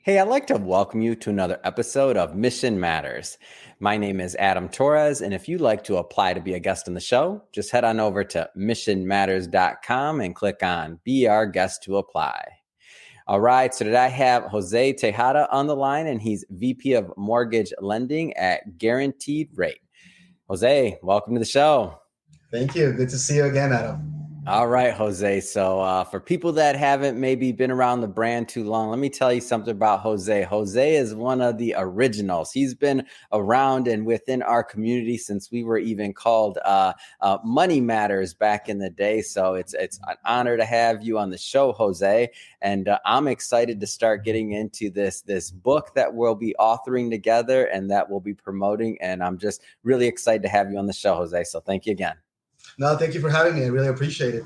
Hey, I'd like to welcome you to another episode of Mission Matters. My name is Adam Torres, and if you'd like to apply to be a guest on the show, just head on over to missionmatters.com and click on Be Our Guest to Apply. All right, so today I have Jose Tejada on the line, and he's VP of Mortgage Lending at Guaranteed Rate. Jose, welcome to the show. Thank you. Good to see you again, Adam. All right, Jose. So for people that haven't maybe been around the brand too long, let me tell you something about Jose. Jose is one of the originals. He's been around and within our community since we were even called Money Matters back in the day. So it's an honor to have you on the show, Jose. And I'm excited to start getting into this book that we'll be authoring together and that we'll be promoting. And I'm just really excited to have you on the show, Jose. So thank you again. No, thank you for having me. I really appreciate it.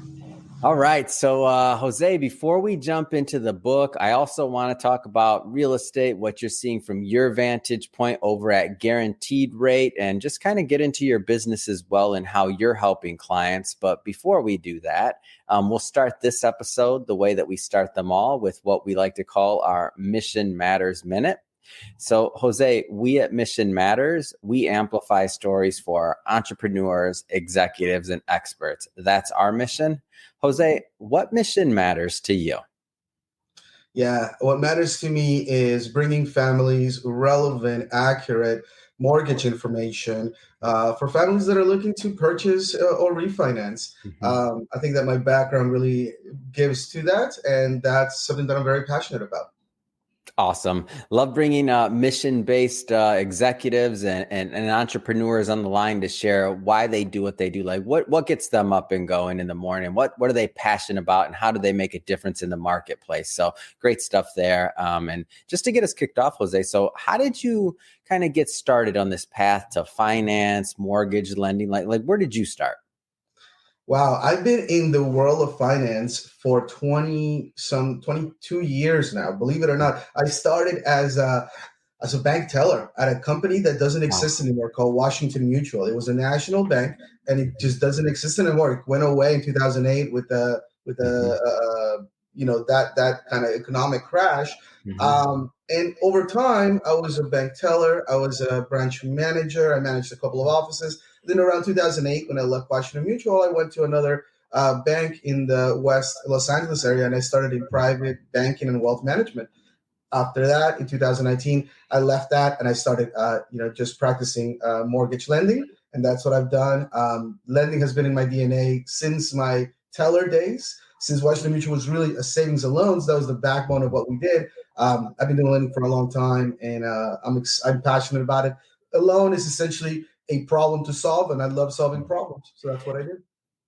All right. So, Jose, before we jump into the book, I also want to talk about real estate, what you're seeing from your vantage point over at Guaranteed Rate, and just kind of get into your business as well and how you're helping clients. But before we do that, we'll start this episode the way that we start them all with what we like to call our Mission Matters Minute. So, Jose, we at Mission Matters, we amplify stories for entrepreneurs, executives, and experts. That's our mission. Jose, what mission matters to you? Yeah, what matters to me is bringing families relevant, accurate mortgage information for families that are looking to purchase or refinance. I think that my background really gives to that, and that's something that I'm very passionate about. Awesome. Love bringing mission-based executives and entrepreneurs on the line to share why they do what they do. Like what gets them up and going in the morning? What are they passionate about, and how do they make a difference in the marketplace? So great stuff there. And just to get us kicked off, Jose, so how did you kind of get started on this path to finance, mortgage lending? Like where did you start? Wow, I've been in the world of finance for 22 years now. Believe it or not, I started as a bank teller at a company that doesn't Wow. exist anymore called Washington Mutual. It was a national bank, and it just doesn't exist anymore. It went away in 2008 Mhm. that kind of economic crash. Mhm. And over time, I was a bank teller. I was a branch manager. I managed a couple of offices. Then around 2008, when I left Washington Mutual, I went to another bank in the West Los Angeles area, and I started in private banking and wealth management. After that, in 2019, I left that and I started, just practicing mortgage lending, and that's what I've done. Lending has been in my DNA since my teller days. Since Washington Mutual was really a savings and loans, that was the backbone of what we did. I've been doing lending for a long time, and I'm passionate about it. A loan is essentially a problem to solve, and I love solving problems, so that's what I did.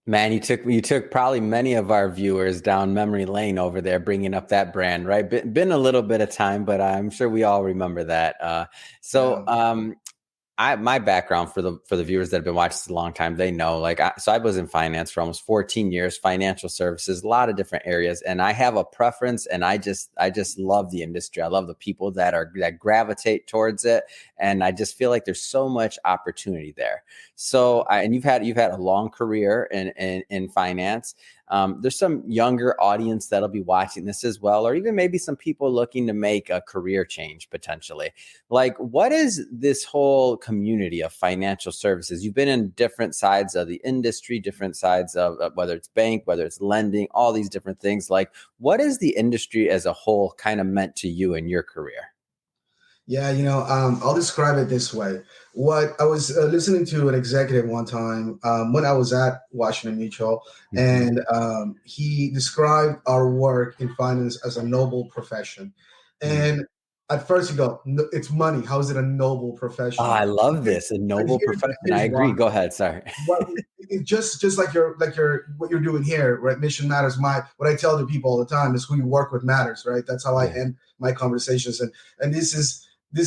Man, you took probably many of our viewers down memory lane over there, bringing up that brand, right? Been a little bit of time, but I'm sure we all remember that. So, Yeah. my background for the viewers that have been watching this a long time, they know, so I was in finance for almost 14 years, financial services, a lot of different areas. And I have a preference, and I just love the industry. I love the people that gravitate towards it. And I just feel like there's so much opportunity there. So, and you've had a long career in finance. There's some younger audience that'll be watching this as well, or even maybe some people looking to make a career change potentially. Like, what is this whole community of financial services? You've been in different sides of the industry, different sides of whether it's bank, whether it's lending, all these different things. Like, what is the industry as a whole kind of meant to you in your career? Yeah, I'll describe it this way. What I was listening to an executive one time when I was at Washington Mutual, Mhm. and he described our work in finance as a noble profession. Mm. And at first you go, "No, it's money. How is it a noble Oh, profession?" I love this. A But noble profession. I here's why. agree. Go ahead. Sorry. What just like your what you're doing here, right? Mission matters. What I tell the people all the time is who you work with matters, right? That's how I Yeah. end my conversations, and this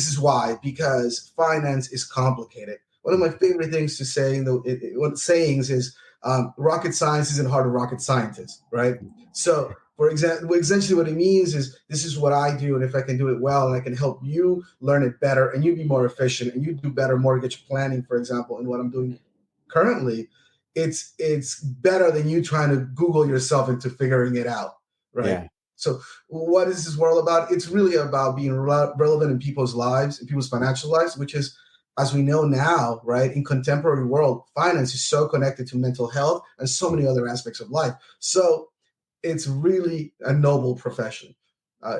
is why, because finance is complicated. One of my favorite things to say, though, what sayings is, rocket science isn't hard to rocket scientists, right? So, for example, essentially what it means is this is what I do, and if I can do it well, and I can help you learn it better, and you be more efficient, and you do better mortgage planning, for example, in what I'm doing currently, it's better than you trying to Google yourself into figuring it out, right? Yeah. So what is this world about? It's really about being relevant in people's lives, in people's financial lives, which is, as we know now, right, in contemporary world, finance is so connected to mental health and so many other aspects of life. So it's really a noble profession.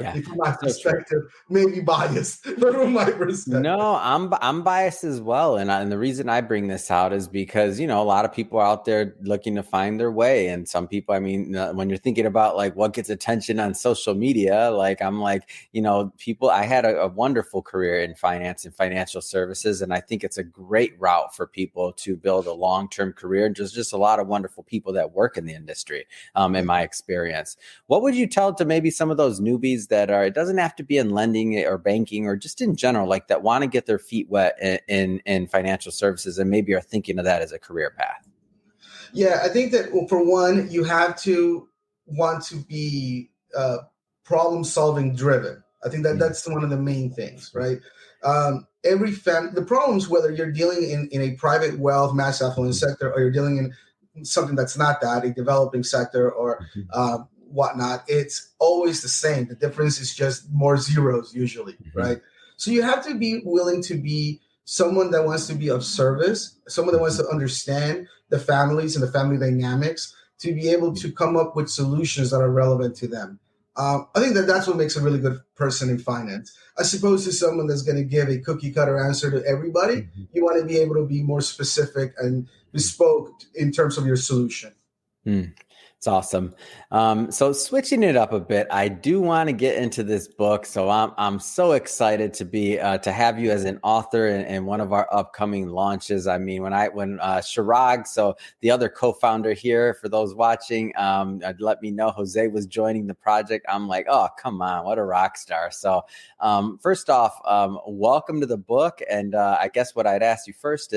Yeah, From my so true. perspective, maybe biased, but from my perspective. No, I'm biased as well, and the reason I bring this out is because a lot of people are out there looking to find their way, and some people, I mean, when you're thinking about like what gets attention on social media, like I'm like, people. I had a wonderful career in finance and financial services, and I think it's a great route for people to build a long-term career. And just a lot of wonderful people that work in the industry, in my experience. What would you tell to maybe some of those newbies that are? It doesn't have to be in lending or banking or just in general, like that want to get their feet wet in financial services and maybe are thinking of that as a career path? Yeah, I think that, well, for one, you have to want to be problem solving driven. I think that Mm, that's one of the main things, right? The problems, whether you're dealing in a private wealth, mass affluent sector, or you're dealing in something that's not that, a developing sector or mhm, whatnot, it's always the same. The difference is just more zeros usually, mhm, right? So you have to be willing to be someone that wants to be of service, someone that wants mhm, to understand the families and the family dynamics to be able mhm, to come up with solutions that are relevant to them. I think that that's what makes a really good person in finance, as opposed to someone that's going to give a cookie cutter answer to everybody. mhm, You want to be able to be more specific and mhm. bespoke in terms of your solution. Mm, it's awesome. So switching it up a bit, I do want to get into this book. So I'm so excited to be to have you as an author in one of our upcoming launches. I mean, when Shirag, so the other co-founder here, for those watching, let me know Jose was joining the project. I'm like, oh, come on, what a rock star! So first off, welcome to the book. And I guess what I'd ask you first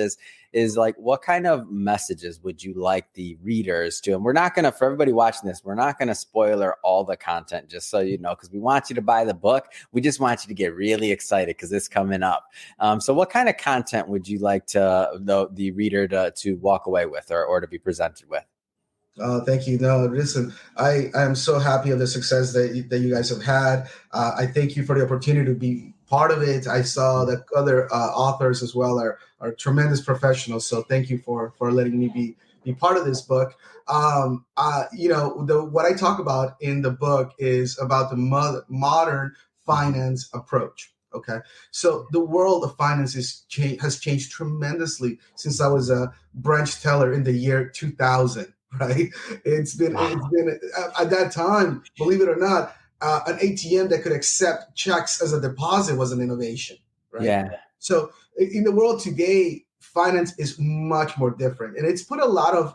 is like, what kind of messages would you like the readers to? And we're not going to, for everybody watching this, we're not going to spoiler all the content, just so you know, because we want you to buy the book. We just want you to get really excited because it's coming up. So what kind of content would you like the reader to walk away with or to be presented with? Thank you. No, listen, I am so happy of the success that you guys have had. I thank you for the opportunity to be part of it. I saw that other authors as well are tremendous professionals. So thank you for letting me be part of this book. What I talk about in the book is about the modern finance approach. Okay, so the world of finance has changed tremendously since I was a branch teller in the year 2000. Right? Wow. It's been at that time, believe it or not, an ATM that could accept checks as a deposit was an innovation, right? Yeah. So in the world today, finance is much more different, and it's put a lot of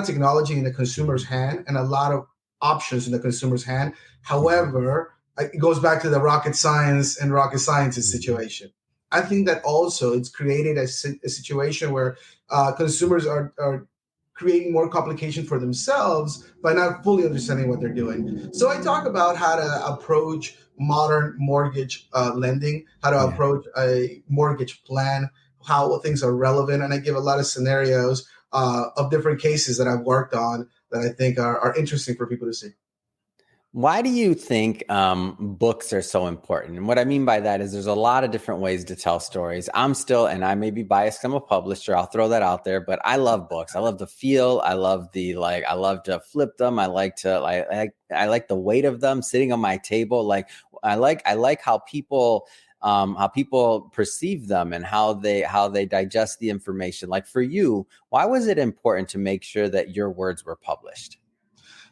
technology in the consumer's hand and a lot of options in the consumer's hand. Mhm. However, it goes back to the rocket science and rocket scientist Mhm. situation. I think that also it's created a situation where consumers are creating more complication for themselves by not fully understanding what they're doing. So I talk about how to approach modern mortgage lending, how to Yeah. approach a mortgage plan, how things are relevant, and I give a lot of scenarios of different cases that I've worked on that I think are interesting for people to see. Why do you think books are so important? And what I mean by that is there's a lot of different ways to tell stories. I'm still, and I may be biased, I'm a publisher. I'll throw that out there, but I love books. I love the feel. I love I love to flip them. I like the weight of them sitting on my table. Like, I like how people perceive them and how they digest the information. Like for you, why was it important to make sure that your words were published?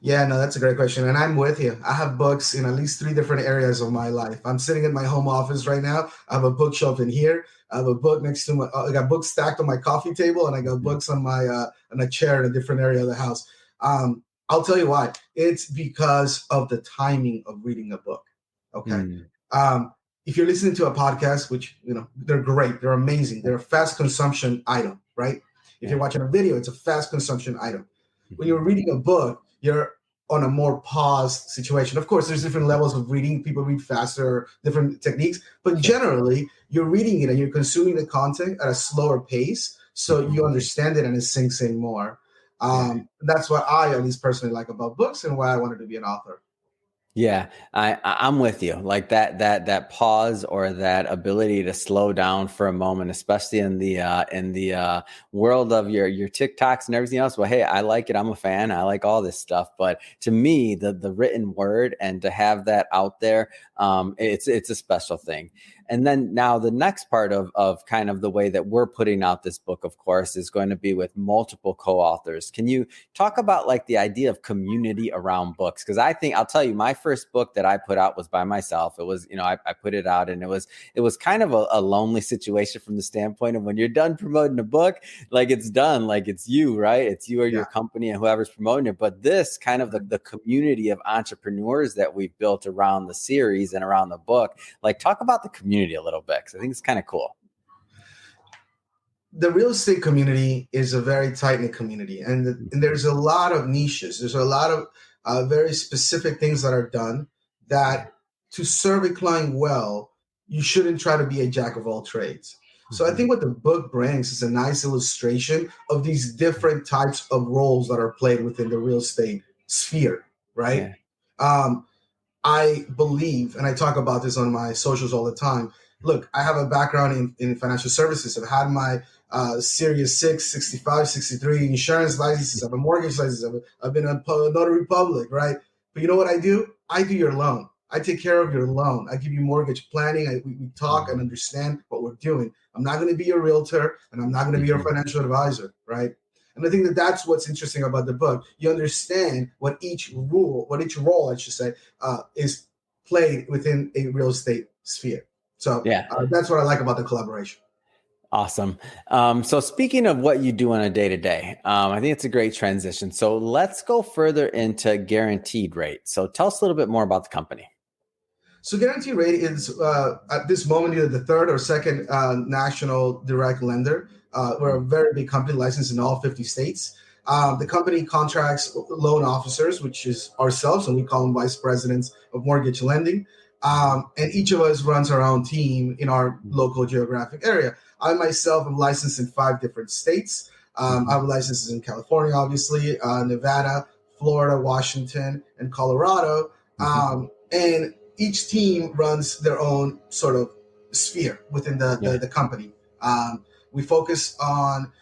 Yeah, no, that's a great question. And I'm with you. I have books in at least three different areas of my life. I'm sitting in my home office right now. I have a bookshelf in here. I have a book next to I got books stacked on my coffee table, and I got Mhm. books on a chair in a different area of the house. I'll tell you why. It's because of the timing of reading a book. Okay. Mm. Um, if you're listening to a podcast, which, they're great, they're amazing, they're a fast consumption item, right? If you're Yeah. watching a video, it's a fast consumption item. When you're Mhm. reading a book, you're on a more paused situation. Of course, there's different levels of reading. People read faster, different techniques, but Sure. generally, you're reading it and you're consuming the content at a slower pace, so Mhm. you understand it and it sinks in more. Yeah. That's what I at least personally like about books and why I wanted to be an author. Yeah, I'm with you. Like that pause or that ability to slow down for a moment, especially in the world of your TikToks and everything else. Well, hey, I like it. I'm a fan. I like all this stuff. But to me, the written word and to have that out there, it's a special thing. And then now the next part of kind of the way that we're putting out this book, of course, is going to be with multiple co-authors. Can you talk about like the idea of community around books? Because I think I'll tell you, my first book that I put out was by myself. It was, I put it out, and it was kind of a lonely situation from the standpoint of when you're done promoting a book, like it's done, like it's you, right? It's you or your Yeah. company and whoever's promoting it. But this kind of the community of entrepreneurs that we've built around the series and around the book, like talk about the community a little bit, because I think it's kind of cool. The real estate community is a very tight knit community, and there's a lot of niches. There's a lot of very specific things that are done that to serve a client well, you shouldn't try to be a jack of all trades. So I Mhm. think what the book brings is a nice illustration of these different types of roles that are played within the real estate sphere, right? Yeah. Um, I believe, and I talk about this on my socials all the time. Look, I have a background in financial services. I've had my Series 6, 65, 63 insurance licenses. I have a mortgage license. I've been a notary public, right? But you know what I do? I do your loan. I take care of your loan. I give you mortgage planning. We talk and Mhm. understand what we're doing. I'm not going to be your realtor, and I'm not going to be your Mhm. financial advisor, right? And I think that that's what's interesting about the book. You understand what each role, I should say, is played within a real estate sphere. So Yeah. that's what I like about the collaboration. Awesome. So speaking of what you do on a day to day, I think it's a great transition. So let's go further into guaranteed rate. So tell us a little bit more about the company. So Guarantee Rate is at this moment either the third or second national direct lender. We're a very big company licensed in all 50 states. The company contracts loan officers, which is ourselves, and we call them vice presidents of mortgage lending. And each of us runs our own team in our local geographic area. I myself am licensed in 5 different states. I have licenses in California, obviously, Nevada, Florida, Washington, and Colorado. And each team runs their own sort of sphere within Yeah. the company. We focus on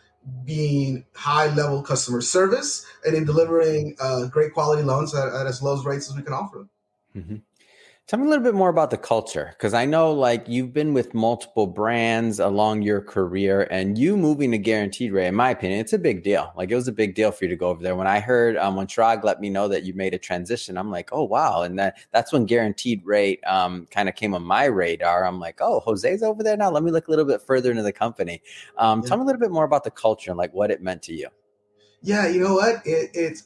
being high level customer service and in delivering great quality loans at as low rates as we can offer them. Mhm. Tell me a little bit more about the culture, because I know like you've been with multiple brands along your career, and you moving to Guaranteed Rate, in my opinion, it's a big deal. Like it was a big deal for you to go over there. When I heard when Shrag let me know that you made a transition, I'm like, oh wow, and that's when Guaranteed Rate kind of came on my radar. I'm like, oh, Jose's over there now. Let me look a little bit further into the company. Yeah. Tell me a little bit more about the culture and like what it meant to you. Yeah, you know what? It's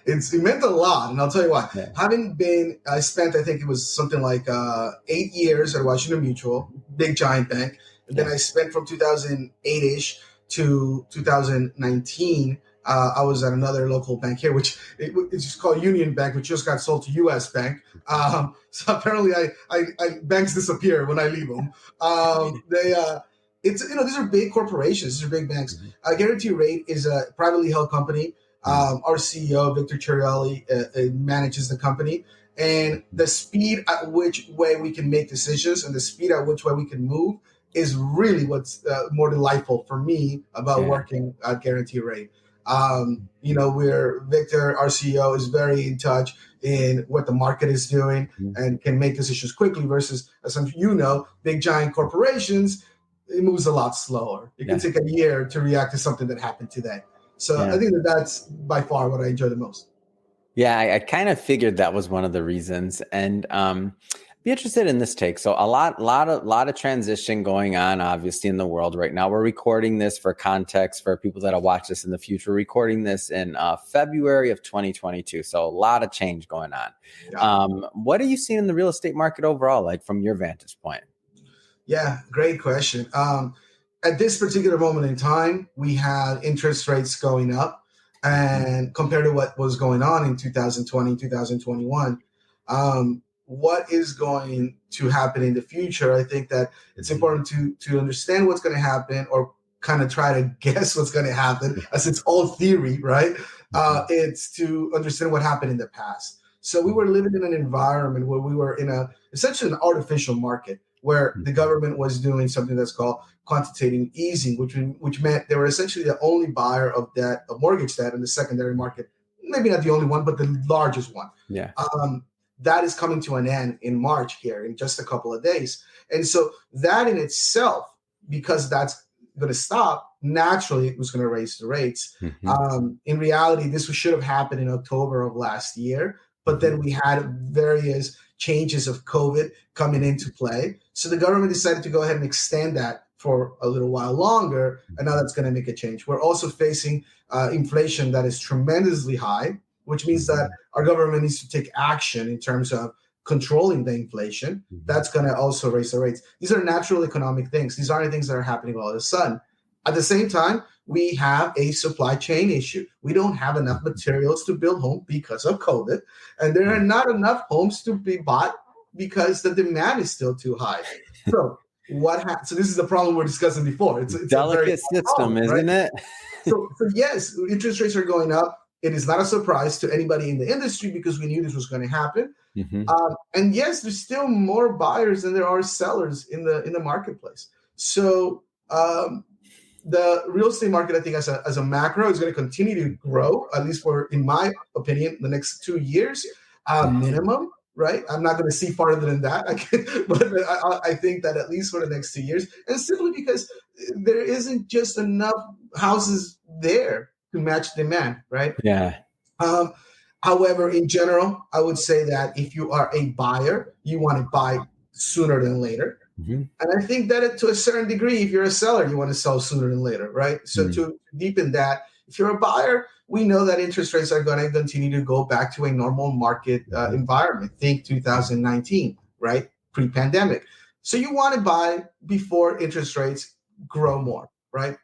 it meant a lot, and I'll tell you why. Yeah. I spent, I think it was something like 8 years at Washington Mutual, big giant bank, and then Yeah. I spent from 2008 ish to 2019. I was at another local bank here, which it's just called Union Bank, which just got sold to U.S. Bank. So apparently, banks disappear when I leave them. They it's these are big corporations, these are big banks. Mhm. Guarantee Rate is a privately held company. Our CEO, Victor Cirielli, manages the company. And the speed at which way we can make decisions and the speed at which way we can move is really what's more delightful for me about Yeah. working at Guarantee Rate. Where Victor, our CEO, is very in touch in what the market is doing Mhm. and can make decisions quickly versus, as you know, big giant corporations, it moves a lot slower. It can Yeah. take a year to react to something that happened today. So I Yeah. think that that's by far what I enjoy the most. Yeah, I kind of figured that was one of the reasons, and be interested in this take. So a lot of transition going on, obviously, in the world right now. We're recording this for context for people that'll watch this in the future. Recording this in February of 2022, so a lot of change going on. Yeah. What are you seeing in the real estate market overall, like from your vantage point? Yeah, great question. At this particular moment in time, we have interest rates going up, Mhm. and compared to what was going on in 2020, 2021, what is going to happen in the future? I think that it's Mhm. important to understand what's going to happen or kind of try to guess what's going to happen, as it's all theory, right? Mhm. It's to understand what happened in the past. So we were living in an environment where we were in essentially an artificial market where the government was doing something that's called quantitative easing, which meant they were essentially the only buyer of debt, of mortgage debt in the secondary market. Maybe not the only one, but the largest one. Yeah. That is coming to an end in March here in just a couple of days. And so that in itself, because that's going to stop, naturally it was going to raise the rates. In reality, this should have happened in October of last year, but then we had various changes of COVID coming into play. So the government decided to go ahead and extend that for a little while longer, and now that's going to make a change. We're also facing inflation that is tremendously high, which means that our government needs to take action in terms of controlling the inflation. That's going to also raise the rates. These are natural economic things. These aren't things that are happening all of a sudden. At the same time, we have a supply chain issue. We don't have enough materials to build homes because of COVID, and there are not enough homes to be bought because the demand is still too high. So so this is the problem we're discussing before. It's delicate a very system, problem, isn't right? it? So yes, interest rates are going up. It is not a surprise to anybody in the industry because we knew this was going to happen. And yes, there's still more buyers than there are sellers in the marketplace. So the real estate market, I think, as a macro, is going to continue to grow, at least in my opinion, the next 2 years minimum. Right, I'm not going to see farther than that, but I think that at least for the next 2 years, and simply because there isn't just enough houses there to match demand, right? Yeah. However, in general, I would say that if you are a buyer, you want to buy sooner than later. And I think that to a certain degree, if you're a seller, you want to sell sooner than later, right? So to deepen that, if you're a buyer, we know that interest rates are going to continue to go back to a normal market environment. Think 2019, right? Pre-pandemic. So you want to buy before interest rates grow more, right?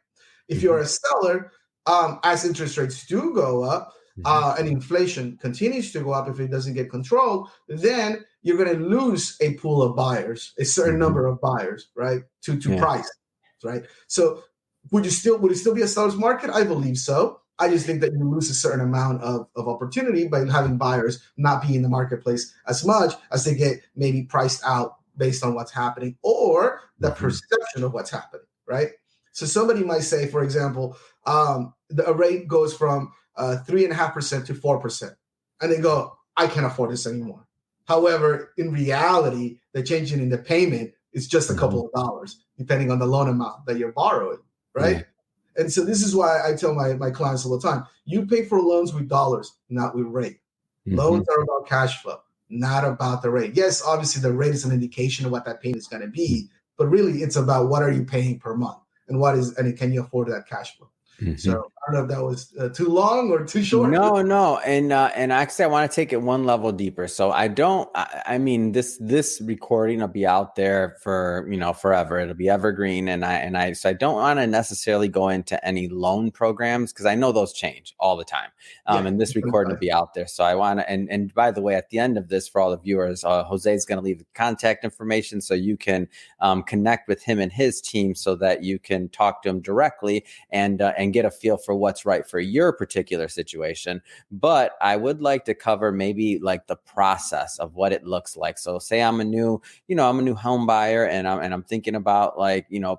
If you're a seller, as interest rates do go up, and inflation continues to go up if it doesn't get controlled, then you're going to lose a pool of buyers, a certain number of buyers, right? To price, right? So would it still be a seller's market? I believe so. I just think that you lose a certain amount of opportunity by having buyers not be in the marketplace as much as they get maybe priced out based on what's happening or the perception of what's happening, right? So somebody might say, for example, the rate goes from 3.5% to 4%. And they go, I can't afford this anymore. However, in reality, the change in the payment is just a couple of dollars, depending on the loan amount that you're borrowing, right? And so this is why I tell my clients all the time, you pay for loans with dollars, not with rate. Loans are about cash flow, not about the rate. Yes, obviously the rate is an indication of what that payment is going to be, but really it's about what are you paying per month and can you afford that cash flow? So I don't know if that was too long or too short. No. And actually I want to take it one level deeper. So I mean, this recording will be out there for, forever. It'll be evergreen. So I don't want to necessarily go into any loan programs because I know those change all the time. And this recording will be out there. So I want to, and by the way, at the end of this, for all the viewers, Jose is going to leave the contact information so you can connect with him and his team so that you can talk to him directly and get a feel for what's right for your particular situation. But I would like to cover maybe like the process of what it looks like. So say I'm a new home buyer and I'm thinking about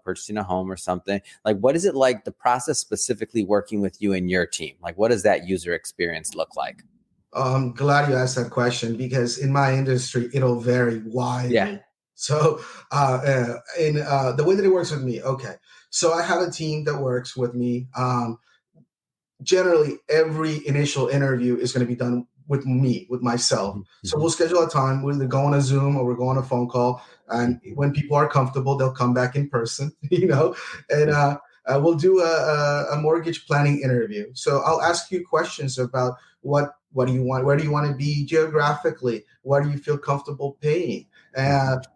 purchasing a home or something. Like, what is it like the process specifically working with you and your team? Like, what does that user experience look like? I'm glad you asked that question because in my industry, it'll vary widely. Yeah. So in the way that it works with me, okay. So I have a team that works with me. Generally, every initial interview is going to be done with me, with myself. So we'll schedule a time. We'll either go on a Zoom or we'll go on a phone call. And when people are comfortable, they'll come back in person, and we'll do a mortgage planning interview. So I'll ask you questions about what do you want? Where do you want to be geographically? What do you feel comfortable paying?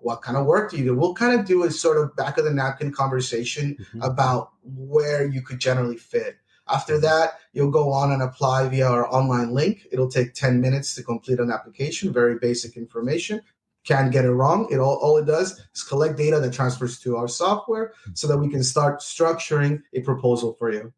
What kind of work do you do? We'll kind of do a sort of back of the napkin conversation about where you could generally fit. After that, you'll go on and apply via our online link. It'll take 10 minutes to complete an application, very basic information. Can't get it wrong. All it does is collect data that transfers to our software so that we can start structuring a proposal for you.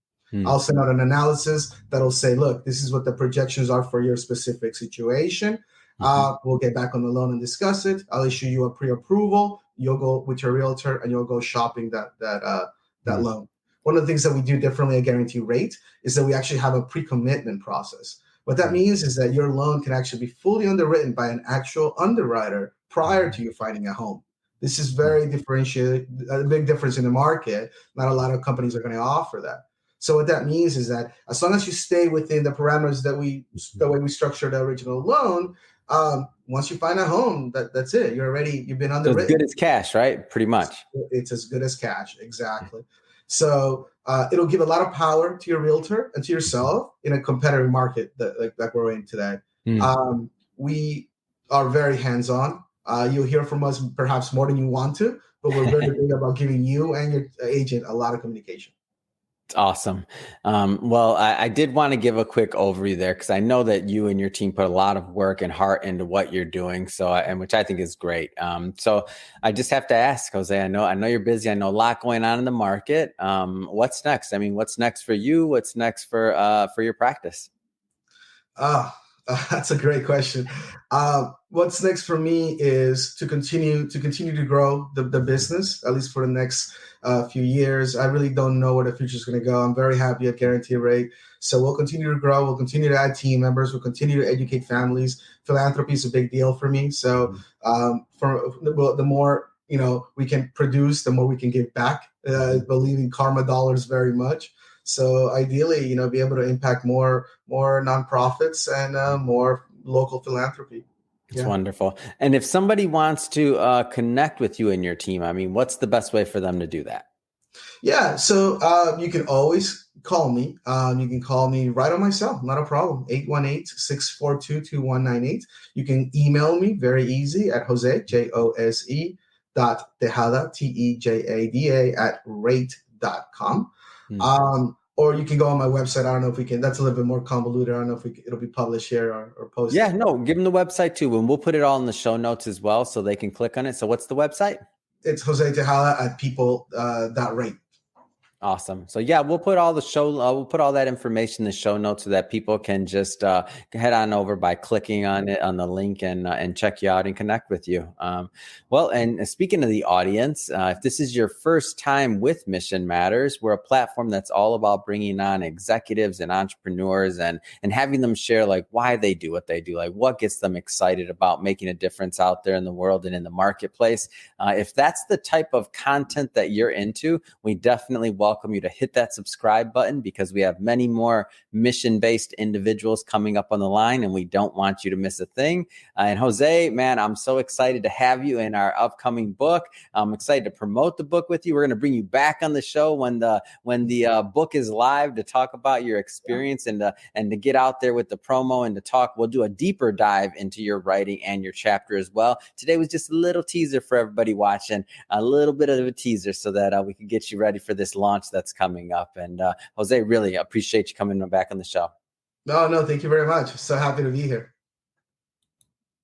I'll send out an analysis that'll say, look, this is what the projections are for your specific situation. Mhm. We'll get back on the loan and discuss it. I'll issue you a pre-approval. You'll go with your realtor and you'll go shopping that Mhm. loan. One of the things that we do differently at Guarantee Rate is that we actually have a pre-commitment process. What that Mhm. means is that your loan can actually be fully underwritten by an actual underwriter prior to you finding a home. This is very differentiated, a big difference in the market. Not a lot of companies are going to offer that. So what that means is that as long as you stay within the parameters the way we structure the original loan, once you find a home, that's it. You've been So it's underwritten. good as cash, right? Pretty much. It's as good as cash, exactly. So it'll give a lot of power to your realtor and to yourself in a competitive market that we're in today. Mm. We are very hands-on. You'll hear from us perhaps more than you want to, but we're very big about giving you and your agent a lot of communication. It's awesome. Well, I did want to give a quick overview there because I know that you and your team put a lot of work and heart into what you're doing. So, and which I think is great. So I just have to ask, Jose. I know you're busy. I know a lot going on in the market. What's next? I mean, what's next for you? What's next for your practice? Ah, that's a great question. What's next for me is to continue to grow the business, at least for the next few years. I really don't know where the future is going to go. I'm very happy at Guarantee Rate. So we'll continue to grow. We'll continue to add team members. We'll continue to educate families. Philanthropy is a big deal for me. So the more we can produce, the more we can give back. I believe in karma dollars very much. So ideally, be able to impact more nonprofits and more local philanthropy. It's Yeah. wonderful. And if somebody wants to connect with you and your team, I mean, what's the best way for them to do that? Yeah. So you can always call me. You can call me right on my cell. Not a problem. 818-642-2198. You can email me very easy at Jose, Jose, Tejada, Tejada at rate.com. Hmm. Or you can go on my website. I don't know if we can. That's a little bit more convoluted. I don't know if it'll be published here or Yeah, posted. no, give them the website too. And we'll put it all in the show notes as well so they can click on it. So what's the website? It's Jose Tejada at people.rate. Awesome. So yeah, we'll put all that information in the show notes so that people can just head on over by clicking on it on the link and check you out and connect with you. Well, and speaking of the audience, if this is your first time with Mission Matters, we're a platform that's all about bringing on executives and entrepreneurs and having them share like why they do what they do, like what gets them excited about making a difference out there in the world and in the marketplace. If that's the type of content that you're into, we definitely welcome you to hit that subscribe button because we have many more mission-based individuals coming up on the line and we don't want you to miss a thing. And Jose, man, I'm so excited to have you in our upcoming book. I'm excited to promote the book with you. We're going to bring you back on the show when the book is live to talk about your experience and to get out there with the promo and to talk. We'll do a deeper dive into your writing and your chapter as well. Today was just a little teaser for everybody watching, a little bit of a teaser so that we can get you ready for this launch that's coming up. And Jose, really appreciate you coming back on the show. No, thank you very much. So happy to be here.